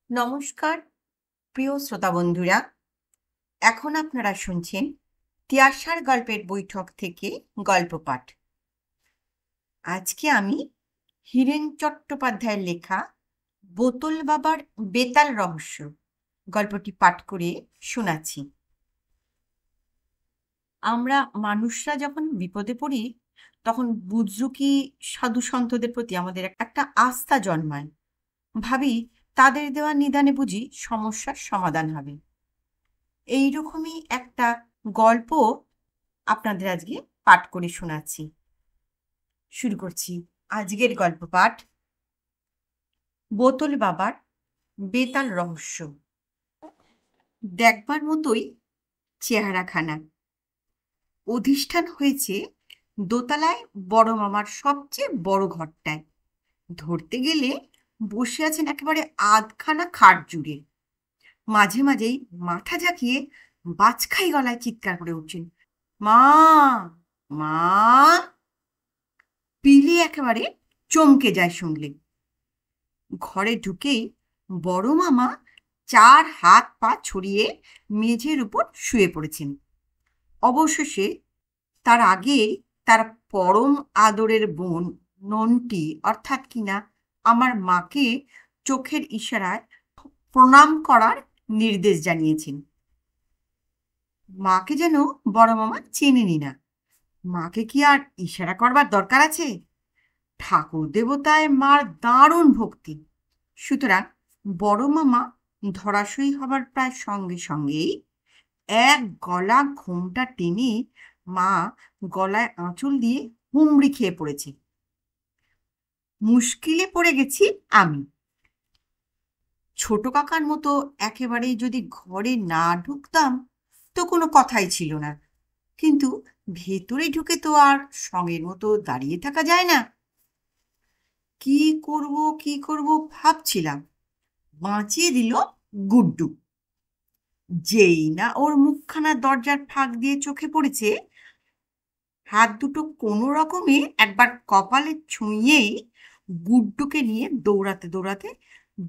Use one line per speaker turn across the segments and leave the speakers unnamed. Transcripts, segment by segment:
নমস্কার প্রিয় শ্রোতা বন্ধুরা, এখন আপনারা শুনছেন তিয়াশার গল্পের বৈঠক থেকে গল্প পাঠ। আজকে আমি হীরেন চট্টোপাধ্যায়ের লেখা বোতল বাবার বেতাল রহস্য গল্পটি পাঠ করে শোনাচ্ছি। আমরা মানুষরা যখন বিপদে পড়ি তখন বুজরুকি সাধু সন্তদের প্রতি আমাদের একটা আস্থা জন্মায়। ভাবি তাদের দেওয়া নিদানে বুঝি সমস্যার সমাধান হবে। এইরকমই একটা গল্প আপনাদের আজকে পাঠ করে শোনাচ্ছি। শুরু করছি আজকের গল্প পাঠ, বোতল বাবার বেতাল রহস্য। দেখবার মতোই চেহারাখানা। অধিষ্ঠান হয়েছে দোতলায় বড় মামার সবচেয়ে বড় ঘরটায়। ধরতে গেলে বসে আছেন একেবারে আধখানা খাট জুড়ে। মাঝে মাঝেই মাথা ঝাঁকিয়ে বাজখাই গলায় চিৎকার করে উঠছেন, মা মা। পিলে একেবারে চমকে যায় শুনলে। ঘরে ঢুকেই বড় মামা চার হাত পা ছড়িয়ে মেঝের উপর শুয়ে পড়েছেন। অবশেষে তার আগে তার পরম আদরের বোন নন্টি, অর্থাৎ কিনা আমার মাকে চোখের ইশারায় প্রণাম করার নির্দেশ জানিয়েছেন। মাকে যেন বড় মামা চেনেনি না। মাকে কি আর ইশারা করবার দরকার আছে? ঠাকুর দেবতায় মার দারুণ ভক্তি। সুতরাং বড় মামা ধরাশয়ী হবার প্রায় সঙ্গে সঙ্গেই এক গলা ঘোমটা টেনে মা গলায় আঁচল দিয়ে হুমড়ি খেয়ে পড়েছে। মুশকিলে পড়ে গেছি আমি। ছোট কাকার মতো একেবারেই যদি ঘরে না ঢুকতাম তো কোনো কথাই ছিল না, কিন্তু ভেতরে ঢুকে তো আর সঙ্গের মতো দাঁড়িয়ে থাকা যায় না। কি করব ভাবছিলাম, বাঁচিয়ে দিল গুড্ডু। যেই না ওর মুখখানা দরজার ফাঁক দিয়ে চোখে পড়েছে, হাত দুটো কোনো রকমে একবার কপালে ছুঁয়েই গুড্ডুকে নিয়ে দৌড়াতে দৌড়াতে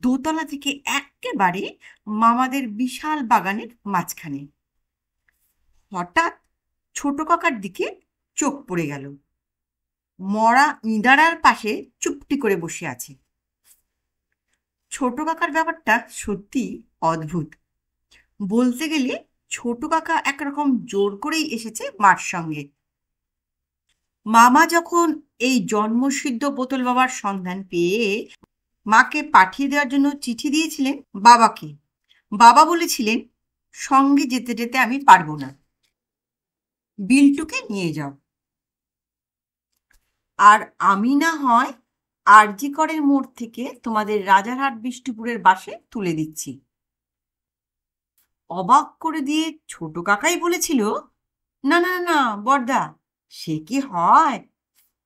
দোতলা থেকে একেবারে মামাদের বিশাল বাগানের মাঝখানে। হঠাৎ ছোট কাকার দিকে চোখ পড়ে গেল। মরা ইঁদারার পাশে চুপটি করে বসে আছে। ছোট কাকার ব্যাপারটা সত্যি অদ্ভুত। বলতে গেলে ছোট কাকা একরকম জোর করেই এসেছে মার সঙ্গে। মামা যখন এই জন্মসিদ্ধ বোতল বাবার সন্ধান পেয়ে মাকে পাঠিয়ে দেওয়ার জন্য চিঠি দিয়েছিলেন বাবাকে, বাবা বলেছিলেন সঙ্গে যেতে যেতে আমি পারবো না, বিল্টুকে নিয়ে যাও, আর আমি না হয় আরজি করের মোড় থেকে তোমাদের রাজারহাট বিষ্ণুপুরের বাসে তুলে দিচ্ছি। অবাক করে দিয়ে ছোট কাকাই বলেছিল, না না না বড়দা, সে কি হয়,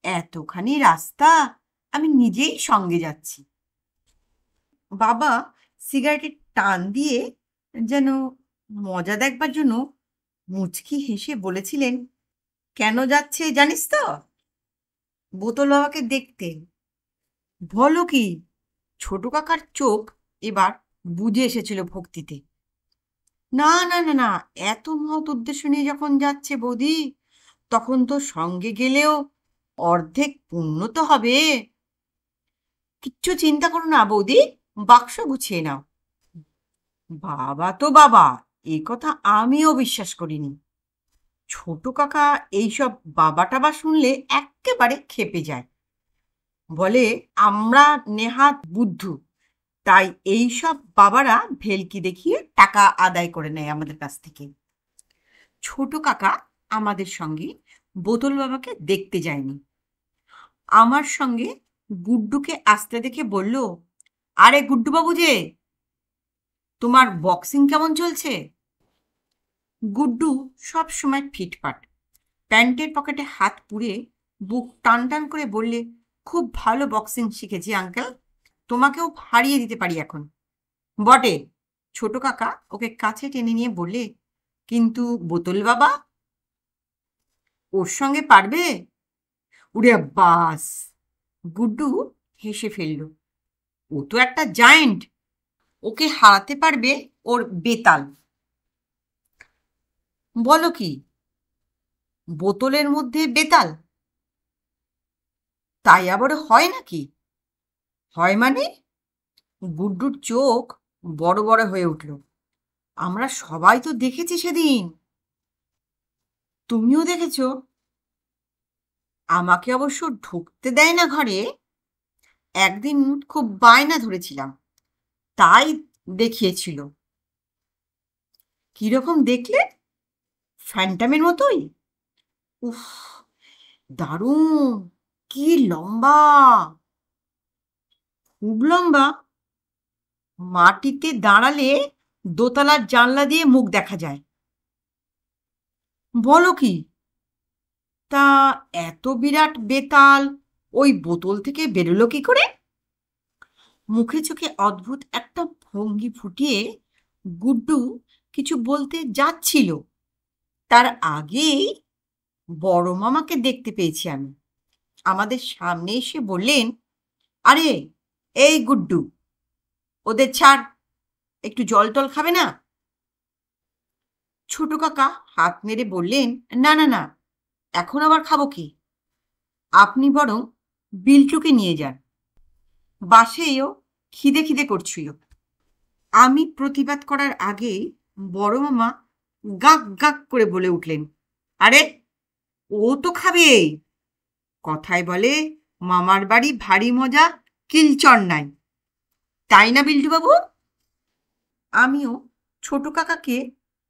এতখানি রাস্তা আমি নিজেই সঙ্গে যাচ্ছি। বাবা সিগারেটের টান দিয়ে যেন মজা দেখবার জন্য মুচকি হেসে বলেছিলেন, কেন যাচ্ছে জানিস তো? বোতল বাবাকে দেখতে। বলো কি? ছোট কাকার চোখ এবার বুজে এসেছিল ভক্তিতে। না না না না, এত মহৎ উদ্দেশ্য নিয়ে যখন যাচ্ছে বৌদি, তখন তো সঙ্গে গেলেও অর্ধেক পুণ্য তো হবে। কিচ্ছু চিন্তা করো না বৌদি, বাক্স গুছিয়ে নাও। বাবা তো বাবা, এ কথা আমিও বিশ্বাস করিনি। ছোট কাকা এইসব বাবা টাবা শুনলে একেবারে ক্ষেপে যায়। বলে আমরা নেহাত বুদ্ধু, তাই এইসব বাবারা ভেলকি দেখিয়ে টাকা আদায় করে নেয় আমাদের কাছ থেকে। ছোট কাকা আমাদের সঙ্গে বোতল বাবাকে দেখতে যায়নি। আমার সঙ্গে গুড্ডুকে আসতে দেখে বলল, আরে গুড্ডু বাবু যে, তোমার বক্সিং কেমন চলছে? গুড্ডু সব সময় ফিটফাট। প্যান্টের পকেটে হাত পুরে বুক টান টান করে বললে, খুব ভালো বক্সিং শিখেছি আঙ্কেল, তোমাকেও হারিয়ে দিতে পারি এখন। বটে, ছোট কাকা ওকে কাছে টেনে নিয়ে বললে, কিন্তু বোতল বাবা, ওর সঙ্গে পারবে? উড়ে বাস! গুড্ডু হেসে ফেলল, ও তো একটা জায়েন্ট, ওকে হারাতে পারবে ওর বেতাল। বলো কি, বোতলের মধ্যে বেতাল? তাই আবার হয় নাকি? হয় মানে? গুড্ডুর চোখ বড় বড় হয়ে উঠল। আমরা সবাই তো দেখেছি সেদিন। তুমিও দেখেছো? আমাকে অবশ্য ঢুকতে দেয় না ঘরে। একদিন খুব বায়না ধরেছিলাম, তাই দেখিয়েছিল। কিরকম দেখলে? ফ্যান্টামের মতোই? উফ, দারুণ! কি লম্বা! খুব লম্বা। মাটিতে দাঁড়ালে দোতলার জানলা দিয়ে মুখ দেখা যায়। বলো কি? তা এত বিরাট বেতাল ওই বোতল থেকে বেরোলো কি করে? মুখে চোখে অদ্ভুত একটা ভঙ্গি ফুটিয়ে গুড্ডু কিছু বলতে যাচ্ছিল, তার আগেই বড় মামাকে দেখতে পেয়েছি আমি। আমাদের সামনে এসে বললেন, আরে এই গুড্ডু, ওদের ছাড়, একটু জল টল খাবে না? ছোট কাকা হাত নেড়ে বললেন, না না না, এখন আবার খাবো কি? আপনি বরং বিল্টুকে নিয়ে যান, বাসেও খিদে খিদে করছিল। আমি প্রতিবাদ করার আগেই বড় মামা গাক গাক করে বলে উঠলেন, আরে ও তো খাবে। কথায় বলে, মামার বাড়ি ভারী মজা, কিলচর নাই। তাই না বিল্টু বাবু? আমিও ছোট কাকাকে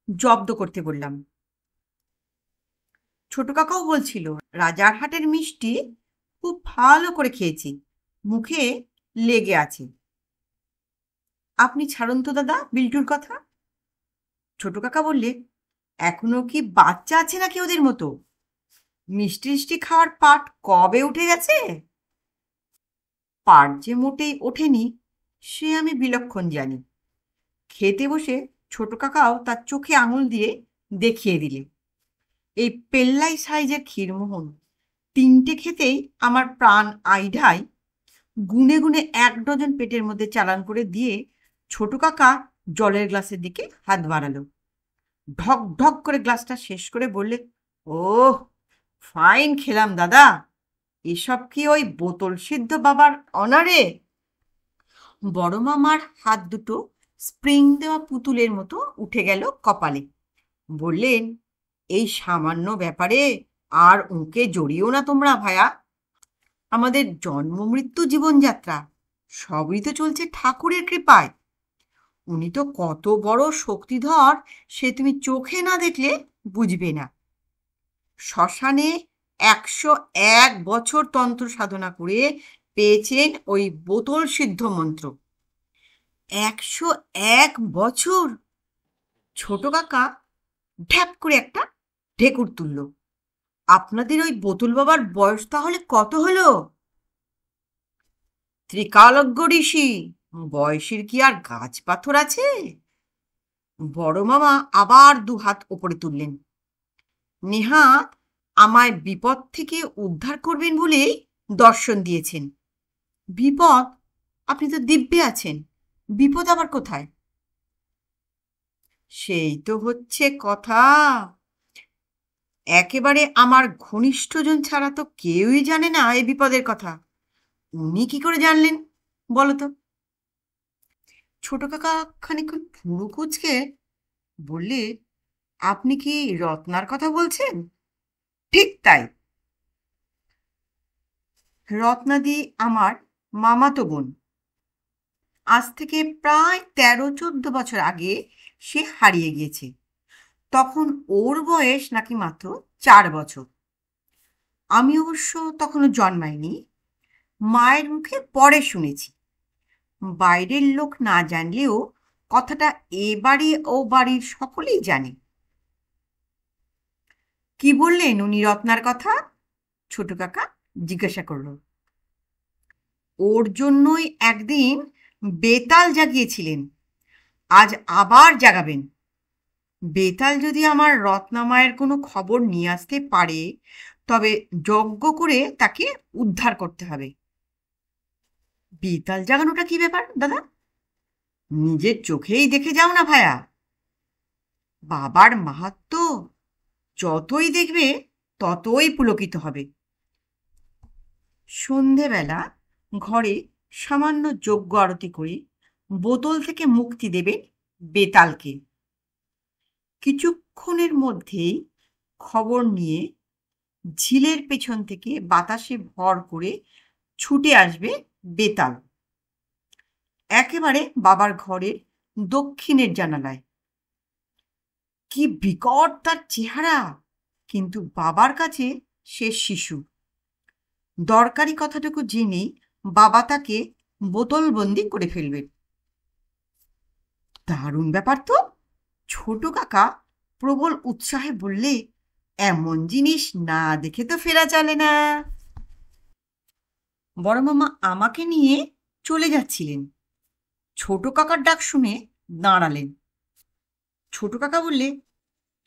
জব্দ করতে বললাম। ছোট কাকাও বলছিল, রাজারহাটের মিষ্টি খুব ভালো করে খেয়েছি, মুখে লেগে আছে। আপনি ছাড়ুন তো দাদা বিল্টুর কথা। ছোট কাকা বললে, এখনো কি বাচ্চা আছে নাকি ওদের মতো? মিষ্টি মিষ্টি খাওয়ার পাট কবে উঠে গেছে? পাট যে মোটেই ওঠেনি সে আমি বিলক্ষণ জানি। খেতে বসে ছোট কাকাও তার চোখে আঙুল দিয়ে দেখিয়ে দিলে, এই পেল্লাই সাইজের ক্ষীরমোহন তিনটে খেতেই আমার প্রাণ আইঢাই। গুনে গুনে 1 ডজন পেটের মধ্যে চালান করে দিয়ে ছোট কাকা জলের গ্লাসের দিকে হাত বাড়ালো। ঢক ঢক করে গ্লাসটা শেষ করে বললে, ওহ, ফাইন খেলাম দাদা। এসব কি ওই বোতল সিদ্ধ বাবার অনারে? বড় মামার হাত দুটো স্প্রিং দেওয়া পুতুলের মতো উঠে গেল কপালে। বললেন, এই সামান্য ব্যাপারে আর ওকে জড়িও না তোমরা ভায়া। আমাদের জন্ম মৃত্যু জীবনযাত্রা সবই তো চলছে ঠাকুরের কৃপায়। উনি তো কত বড় শক্তিধর সে তুমি চোখে না দেখলে বুঝবে না। শ্মশানে 101 বছর তন্ত্র সাধনা করে পেয়েছেন ওই বোতল সিদ্ধ মন্ত্র। 101 বছর! ছোট কাকা ঢ্যাপ করে একটা ঢেকুর তুলল। আপনাদের ওই বোতল বাবার বয়স তাহলে কত হলো? ত্রিকালজ্ঞ ঋষি, বয়সের কি আর গাছ পাথর আছে? বড় মামা আবার 2 হাত ওপরে তুললেন। নেহাত আমায় বিপদ থেকে উদ্ধার করবেন বলেই দর্শন দিয়েছেন। বিপদ? আপনি তো দিব্যে আছেন, বিপদ আবার কোথায়? সেই তো হচ্ছে কথা। একেবারে আমার ঘনিষ্ঠজন ছাড়া তো কেউই জানে না এই বিপদের কথা। উনি কি করে জানলেন বলো তো? ছোট কাকা খানিকক্ষণ ভুরু কুঁচকে বললে, আপনি কি রত্নার কথা বলছেন? ঠিক তাই। রত্নাদি আমার মামাতো বোন। আজ থেকে প্রায় 13-14 বছর আগে সে হারিয়ে গিয়েছে। তখন ওর বয়স নাকি মাত্র 4 বছর। আমি অবশ্য তখনও জন্মাইনি, মায়ের মুখে পরে শুনেছি। বাইরের লোক না জানলেও কথাটা এ বাড়ি ও বাড়ির সকলেই জানে। কি বললেন উনি রত্নার কথা? ছোট কাকা জিজ্ঞাসা করল। ওর জন্যই একদিন বেতাল জাগিয়েছিলেন, আজ আবার জাগাবেন। বেতাল যদি আমার রত্নামায়ের কোনো খবর নিয়ে আসতে পারে, তবে যজ্ঞ করে তাকে উদ্ধার করতে হবে। বেতাল জাগানোটা কি ব্যাপার দাদা? নিজের চোখেই দেখে যাও না ভায়া। বাবার মাহাত্ম্য যতই দেখবে ততই পুলকিত হবে। সন্ধেবেলা ঘরে সামান্য যজ্ঞ আরতি করে বোতল থেকে মুক্তি দেবেন বেতালকে। কিছুক্ষণের মধ্যেই খবর নিয়ে ঝিলের পেছন থেকে বাতাসে ভর করে ছুটে আসবে বেতাল, একেবারে বাবার ঘরের দক্ষিণের জানালায়। কি বিকট তার চেহারা, কিন্তু বাবার কাছে সে শিশু। দরকারি কথাটুকু জেনেই বাবা তাকে বোতলবন্দি করে ফেলবেন। দারুণ ব্যাপার তো, ছোট কাকা প্রবল উৎসাহে বললে, এমন জিনিস না দেখে তো ফেরা চলে না। বড় মামা আমাকে নিয়ে চলে যাচ্ছিলেন। ছোট কাকার ডাক শুনে দাঁড়ালেন। ছোট কাকা বললে,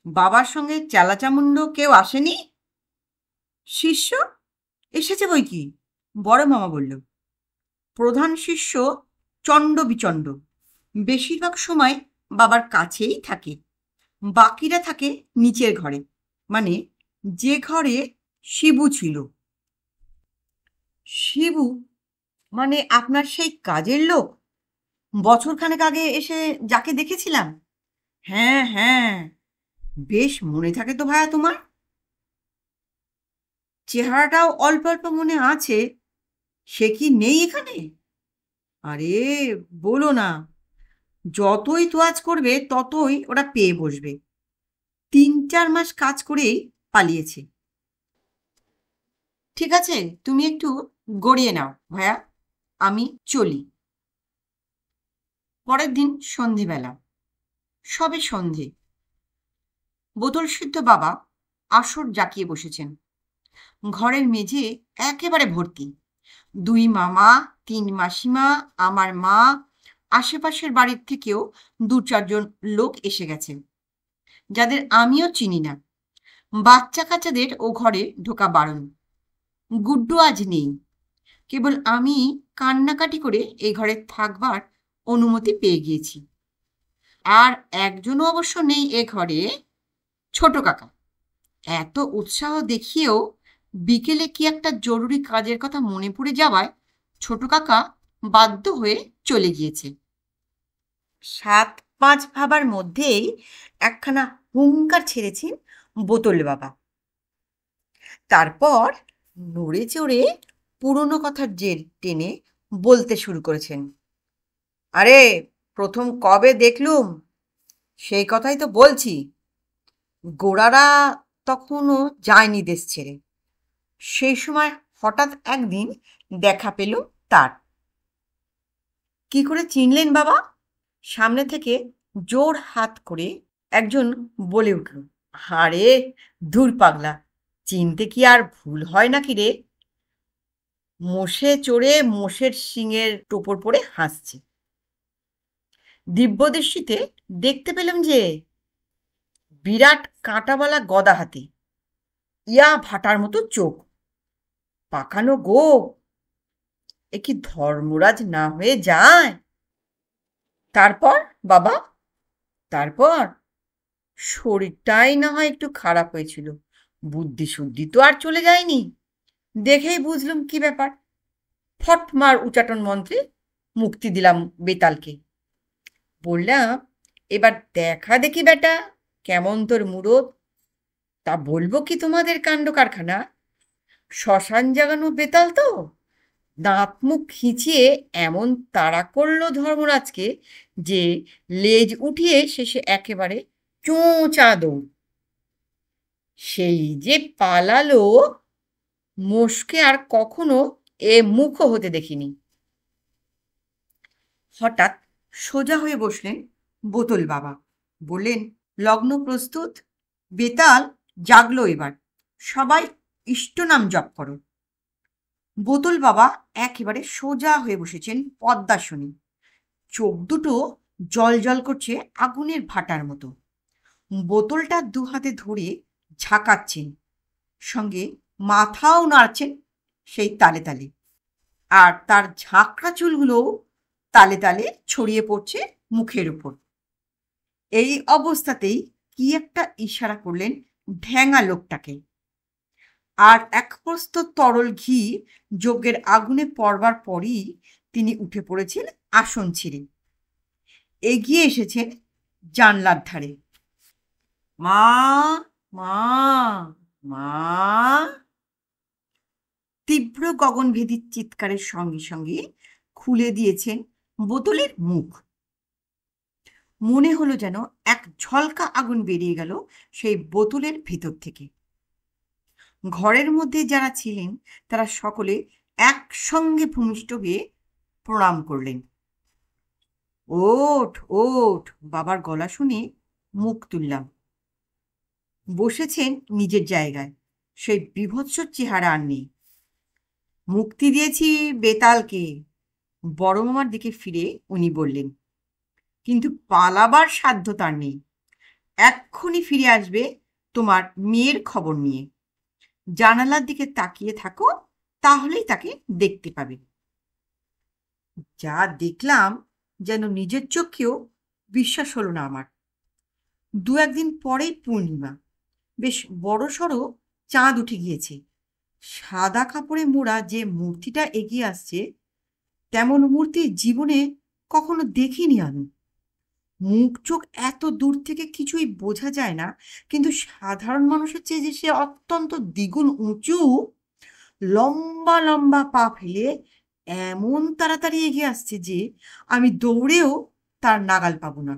বাবার সঙ্গে চেলাচামুন্ড কেউ আসেনি? শিষ্য এসেছে বই কি, বড় মামা বলল। প্রধান শিষ্য চণ্ড বিচণ্ড, বেশিরভাগ সময় বাবার কাছেই থাকে। বাকিরা থাকে নিচের ঘরে, মানে যে ঘরে শিবু ছিল। শিবু মানে আপনার সেই কাজের লোক, বছরখানেক আগে এসে যাকে দেখেছিলাম? হ্যাঁ হ্যাঁ, বেশ মনে থাকে তো ভায়া তোমার। চেহারাটাও অল্প অল্প মনে আছে। সে কি নেই এখানে? আরে বলো না, যতই তোয়াজ করবে ততই ওরা পেয়ে বসবে। 3-4 মাস কাজ করেই পালিয়েছে। ঠিক আছে, তুমি একটু গড়িয়ে নাও ভায়া, আমি চলি। পরের দিন সন্ধেবেলা, সবে সন্ধে, বোতল সিদ্ধ বাবা আসর জাকিয়ে বসেছেন। ঘরের মেঝে একেবারে ভর্তি। 2 মামা, 3 মাসিমা, আমার মা, আশেপাশের বাড়ির থেকেও 2-4 জন লোক এসে গেছেন, যাদের আমিও চিনি না। বাচ্চা কাচ্চাদের ও ঘরে ঢোকা বারণ। গুড্ডু আজ নেই, কেবল আমি কান্নাকাটি করে এই ঘরে থাকবার অনুমতি পেয়ে গিয়েছি। আর একজনও অবশ্য নেই এ ঘরে, ছোট কাকা। এত উৎসাহ দেখিয়েও বিকেলে কি একটা জরুরি কাজের কথা মনে পড়ে যাওয়ায় ছোট কাকা বাধ্য হয়ে চলে গিয়েছে। 7-5 ভাবার মধ্যেই একখানা হুঙ্কার ছেড়েছেন বোতল বাবা। তারপর নড়ে চড়ে পুরনো কথার জের টেনে বলতে শুরু করেছেন। আরে প্রথম কবে দেখলুম সেই কথাই তো বলছি। গোড়ারা তখনও যায়নি দেশ ছেড়ে। সেই সময় হঠাৎ একদিন দেখা পেল তার। কি করে চিনলেন বাবা? সামনে থেকে জোর হাত করে একজন বলে উঠল, আরে ধুর পাগলা, চিনতে কি আর ভুল হয় নাকি রে? মোষে চড়ে মোষের শিঙের টোপর পরে হাসছে। দিব্যদৃষ্টিতে দেখতে পেলাম যে বিরাট কাঁটাওয়ালা গদা হাতি, ইয়া ভাটার মতো চোখ, পাকানো গোঁফ। এ কি ধর্মরাজ না হয়ে যায়? তারপর বাবা, তারপর শরীরটাই না হয় একটু খারাপ হয়েছিল, বুদ্ধি শুদ্ধি তো আর চলে যায়নি। দেখেই বুঝলুম কি ব্যাপার। ফট মার উচাটন মন্ত্রে মুক্তি দিলাম বেতালকে। বললাম, এবার দেখা দেখি বেটা, কেমন তোর মুরদ। তা বলবো কি তোমাদের কাণ্ড কারখানা? শ্মশান জাগানো বেতাল তো দাঁত মুখ খিঁচিয়ে এমন তাড়া করলো ধর্মরাজকে যে লেজ উঠিয়ে শেষে একেবারে চোঁচা দৌড়। সেই যে পালালো, মোষকে আর কখনো এ মুখও হতে দেখিনি। হঠাৎ সোজা হয়ে বসলেন বোতল বাবা। বললেন, লগ্ন প্রস্তুত, বেতাল জাগলো এবার, সবাই ইষ্ট নাম জপ করো। বোতল বাবা একেবারে সোজা হয়ে বসেছেন পদ্মাসনে। চোখ দুটো জল জল করছে আগুনের ভাটার মতো। বোতলটা 2 হাতে ধরে ঝাঁকাচ্ছেন, সঙ্গে মাথাও নাড়ছেন সেই তালে তালে। আর তার ঝাঁকড়া চুলগুলোও তালে তালে ছড়িয়ে পড়ছে মুখের উপর। এই অবস্থাতেই কি একটা ইশারা করলেন ঢ্যাঙা লোকটাকে, আর এক প্রস্ত তরল ঘি যজ্ঞের আগুনে পড়বার পরই তিনি উঠে পড়েছেন আসন ছেড়ে, এগিয়ে এসেছেন জানলার ধারে। মা, মা, মা! তীব্র গগনভেদী চিৎকারের সঙ্গে সঙ্গে খুলে দিয়েছেন বোতলের মুখ। মনে হলো যেন এক ঝলকা আগুন বেরিয়ে গেল সেই বোতলের ভেতর থেকে। ঘরের মধ্যে যারা ছিলেন তারা সকলে একসঙ্গে ভূমিষ্ঠ হয়ে প্রণাম করলেন। ওঠ, ওঠ! বাবার গলা শুনে মুখ তুললাম। বসেছেন নিজের জায়গায়, সেই বীভৎস চেহারা আর নেই। মুক্তি দিয়েছি বেতালকে, বড় মামার দিকে ফিরে উনি বললেন, কিন্তু পালাবার সাধ্য তার নেই। এক্ষুনি ফিরে আসবে তোমার মেয়ের খবর নিয়ে। জানালার দিকে তাকিয়ে থাকো, তাহলেই তাকে দেখতে পাবে। যা দেখলাম যেন নিজের চোখেও বিশ্বাস হলো না আমার। দু একদিন পরেই পূর্ণিমা, বেশ বড়সড় চাঁদ উঠে গিয়েছে। সাদা কাপড়ে মোড়া যে মূর্তিটা এগিয়ে আসছে, তেমন মূর্তি জীবনে কখনো দেখিনি আমি। মুখ চোখ এত দূর থেকে কিছুই বোঝা যায় না, কিন্তু সাধারণ মানুষের চেয়ে যে সে অত্যন্ত দ্বিগুণ উঁচু, লম্বা লম্বা পা ফেলে এমন তাড়াতাড়ি এগিয়ে আসছে যে আমি দৌড়েও তার নাগাল পাবো না।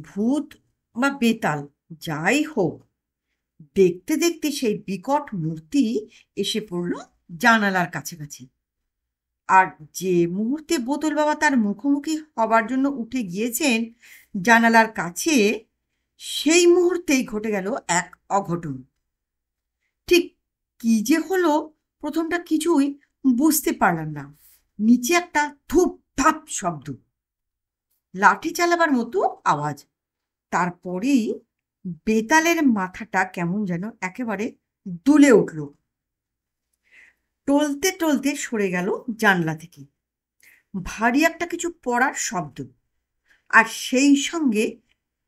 ভূত বা বেতাল যাই হোক, দেখতে দেখতে সেই বিকট মূর্তি এসে পড়ল জানালার কাছাকাছি। আর যে মুহূর্তে বোতল বাবা তার মুখোমুখি হবার জন্য উঠে গিয়েছেন জানালার কাছে, সেই মুহূর্তেই ঘটে গেল এক অঘটন। ঠিক কি যে হলো প্রথমটা কিছুই বুঝতে পারলাম না। নিচে একটা ধূপ ধাপ শব্দ, লাঠি চালাবার মতো আওয়াজ। তারপরেই বেতালের মাথাটা কেমন যেন একেবারে দুলে উঠল, টলতে টলতে সরে গেল জানলা থেকে। ভারী একটা কিছু পড়ার শব্দ, আর সেই সঙ্গে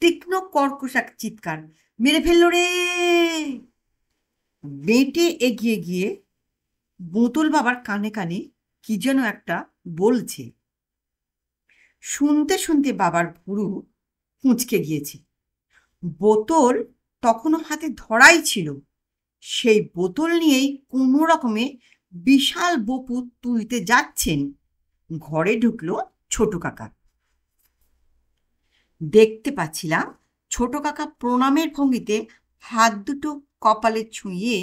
তীক্ষ্ণ কর্কশ এক চিৎকার, মেরে ফেললো রে! বেঁটে এগিয়ে গিয়ে বোতল বাবার কানে কানে কি যেন একটা বলছে। শুনতে শুনতে বাবার ভুরু কুঁচকে গিয়েছে। বোতল তখনও হাতে ধরাই ছিল। সেই বোতল নিয়েই কোনো রকমে বিশাল বপু তুলতে যাচ্ছেন। ঘরে ঢুকলো ছোট কাকা। দেখতে পাচ্ছিলাম ছোট কাকা প্রণামের ভঙ্গিতে হাত দুটো কপালে ছুঁয়ে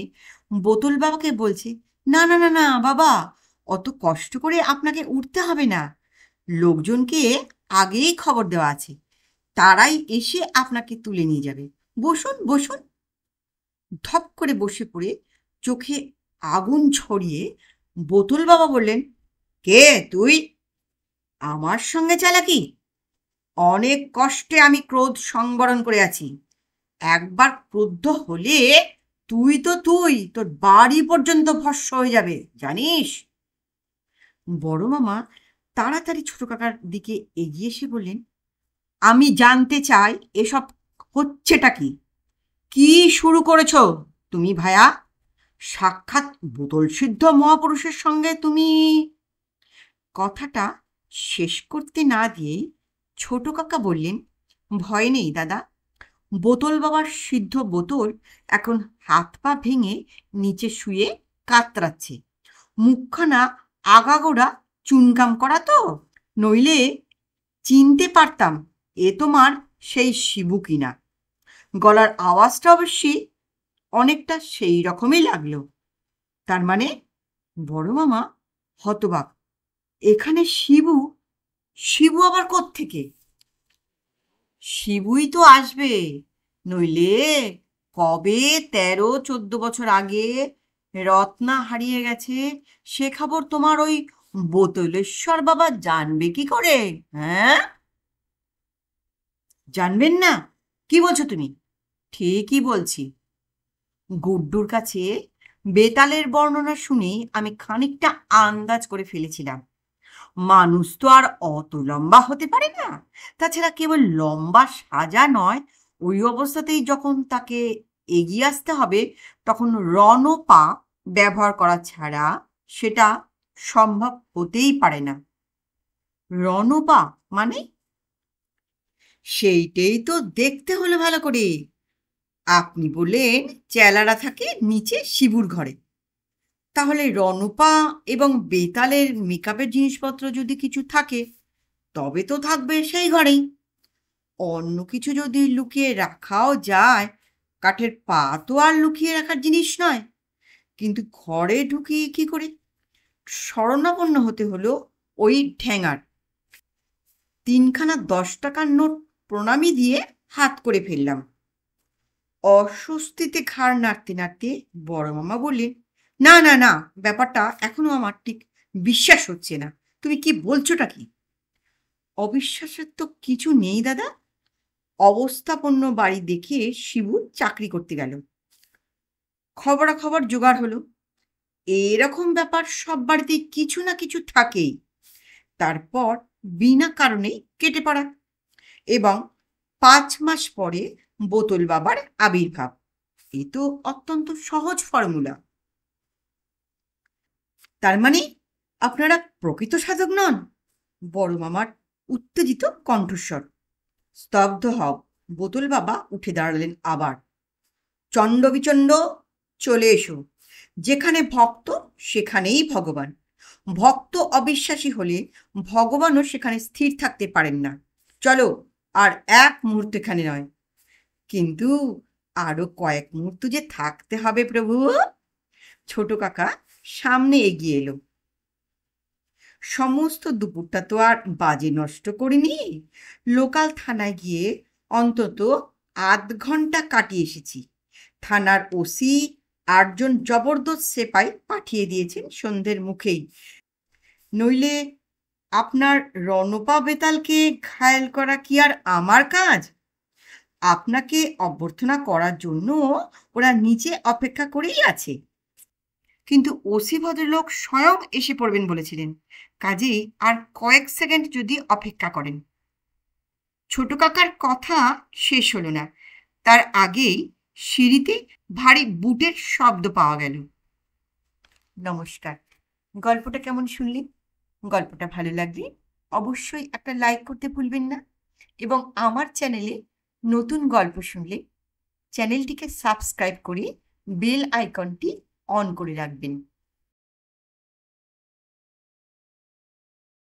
বোতল বাবাকে বলছে, না না না না বাবা, অত কষ্ট করে আপনাকে উঠতে হবে না। লোকজনকে আগেই খবর দেওয়া আছে, তারাই এসে আপনাকে তুলে নিয়ে যাবে। বসুন বসুন। ধপ করে বসে পড়ে চোখে আগুন ছড়িয়ে বোতল বাবা বললেন, কে তুই? আমার সঙ্গে চালাকি? অনেক কষ্টে আমি ক্রোধ সংবরণ করে আছি। একবার ক্রুদ্ধ হলে তুই তো তুই, তোর বাড়ি পর্যন্ত ভস্ম হয়ে যাবে, জানিস? বড় মামা তাড়াতাড়ি ছোট কাকার দিকে এগিয়ে এসে বললেন, আমি জানতে চাই এসব হচ্ছেটা কি? কি শুরু করেছ তুমি ভায়া? সাক্ষাৎ বোতল সিদ্ধ মহাপুরুষের সঙ্গে তুমি... কথাটা শেষ করতে না দিয়েই ছোট কাকা বললেন, ভয় নেই দাদা, বোতল বাবার সিদ্ধ বোতল এখন হাত পা ভেঙে নিচে শুয়ে কাতরাচ্ছে। মুখখানা আগাগোড়া চুনকাম করা তো, নইলে চিনতে পারতাম এ তোমার সেই শিবু কিনা। গলার আওয়াজটা অবশ্যই অনেকটা সেই রকমই লাগলো। তার মানে? বড় মামা হতবাক। এখানে শিবু? শিবু আবার কোত্থেকে? শিবুই তো আসবে, নইলে কবে 13-14 বছর আগে রত্না হারিয়ে গেছে সে খবর তোমার ওই বোতলেশ্বর বাবা জানবে কি করে? হ্যাঁ, জানবেন না? কি বলছো তুমি? ঠিকই বলছি। গুড্ডুর কাছে বেতালের বর্ণনা শুনেই আমি খানিকটা আন্দাজ করে ফেলেছিলাম। মানুষ তো আর অত লম্বা হতে পারে না। তাছাড়া কেবল লম্বা সাজা নয়, ওই অবস্থাতেই যখন তাকে এগিয়ে আসতে হবে তখন রণপা ব্যবহার করা ছাড়া সেটা সম্ভব হতেই পারে না। রণপা মানে? সেইটাই তো দেখতে হলো ভালো করে। আপনি বললেন চেলারা থাকে নিচে শিবুর ঘরে, তাহলে রণপা এবং বেতালের মেকআপের জিনিসপত্র যদি কিছু থাকে তবে তো থাকবে সেই ঘরেই। অন্য কিছু যদি লুকিয়ে রাখাও যায়, কাঠের পা তো আর লুকিয়ে রাখার জিনিস নয়। কিন্তু ঘরে ঢুকিয়ে কি করে? শরণাপন্ন হতে হলো ওই ঠ্যাঙার। 3খানা 10 টাকার নোট প্রণামী দিয়ে হাত করে ফেললাম। অস্বস্তিতে ঘাড় নাড়তে নাড়তে বড় মামা বললেন, না না না, ব্যাপারটা এখনো আমার ঠিক বিশ্বাস হচ্ছে না। তুমি কি বলছোটা কি? অবিশ্বাসের তো কিছু নেই দাদা। অবস্থাপন্ন বাড়ি দেখে শিবু চাকরি করতে গেল, খবরাখবর জোগাড় হলো। এরকম ব্যাপার সব বাড়িতেই কিছু না কিছু থাকেই। তারপর বিনা কারণেই কেটে পড়া, এবং 5 মাস পরে বোতল বাবার আবির্ভাব। এ তো অত্যন্ত সহজ ফর্মুলা। তার মানে আপনারা প্রকৃত সাধক নন? বড় মামার উত্তেজিত কণ্ঠস্বর। স্তব্ধ হও। বোতল বাবা উঠে দাঁড়ালেন আবার। চণ্ড বিচণ্ড, চলে এসো। যেখানে ভক্ত সেখানেই ভগবান। ভক্ত অবিশ্বাসী হলে ভগবানও সেখানে স্থির থাকতে পারেন না। চলো, আর এক মুহূর্ত এখানে নয়। কিন্তু আরো কয়েক মুহূর্ত যে থাকতে হবে প্রভু। ছোট কাকা সামনে এগিয়ে এলো। সমস্ত দুপুরটা তো আর বাজে নষ্ট করিনি। লোকাল থানায় গিয়ে অন্তত 8 ঘন্টা কাটিয়ে এসেছি। থানার ওসি 8 জন জবরদস্ত সেপাই পাঠিয়ে দিয়েছেন সন্ধ্যের মুখেই। নইলে আপনার রণপা বেতালকে ঘায়েল করা কি আর আমার কাজ? আপনাকে অভ্যর্থনা করার জন্য ওরা নিচে অপেক্ষা করেই আছে। কিন্তু ওসি ভদ্রলোক স্বয়ং এসে পড়বেন বলেছিলেন, কাজেই আর কয়েক সেকেন্ড যদি অপেক্ষা করেন। ছোট কাকার কথা শেষ হলো না, তার আগেই সিঁড়িতে ভারী বুটের শব্দ পাওয়া গেল। নমস্কার। গল্পটা কেমন শুনলেন? গল্পটা ভালো লাগলে অবশ্যই একটা লাইক করতে ভুলবেন না, এবং আমার চ্যানেলে নতুন গল্প শুনলে চ্যানেলটিকে সাবস্ক্রাইব করে বেল আইকনটি অন করে রাখবেন।